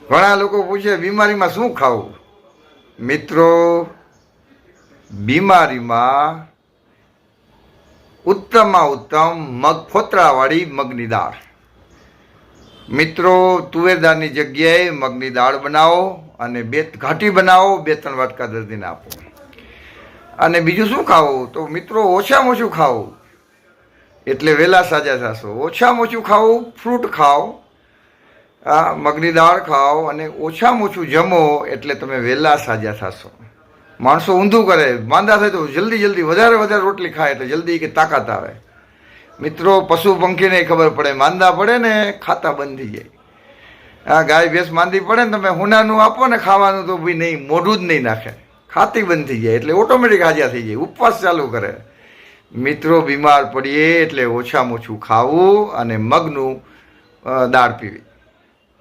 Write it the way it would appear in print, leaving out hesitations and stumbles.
ઘણા લોકો પૂછે બીમારીમાં શું ખાવું? મિત્રો, બીમારીમાં ઉત્તમમાં ઉત્તમ મગ ફોતરાવાળી મગની દાળ. મિત્રો, તુવેર દાળની જગ્યાએ મગની દાળ બનાવો અને ઘાટી બનાવો, 2-3 વાટકા દર્દીને આપો. અને બીજું શું ખાવું? તો મિત્રો, ઓછામાં ઓછું ખાવું એટલે વહેલા સાજા થશો. ઓછામાં ઓછું ખાવું, ફ્રૂટ ખાઓ, મગની દાળ ખાઓ અને ઓછામાં ઓછું જમો એટલે તમે વહેલા સાજા થશો. માણસો ઊંધું કરે, માંદા થાય તો જલ્દી વધારે રોટલી ખાય એટલે જલ્દી કે તાકાત આવે. મિત્રો, પશુ પંખીને ખબર પડે, માંદા પડે ને ખાતા બંધ થઈ જાય. ગાય ભેંસ માંદી પડે ને તમે હુનાનું આપો ને ખાવાનું તો ભાઈ નહીં, મોઢું જ નહીં નાખે, ખાતી બંધ થઈ જાય એટલે ઓટોમેટિક હાજર થઈ જાય, ઉપવાસ ચાલુ કરે. મિત્રો, બીમાર પડીએ એટલે ઓછામાં ઓછું ખાવું અને મગનું દાળ પીવી.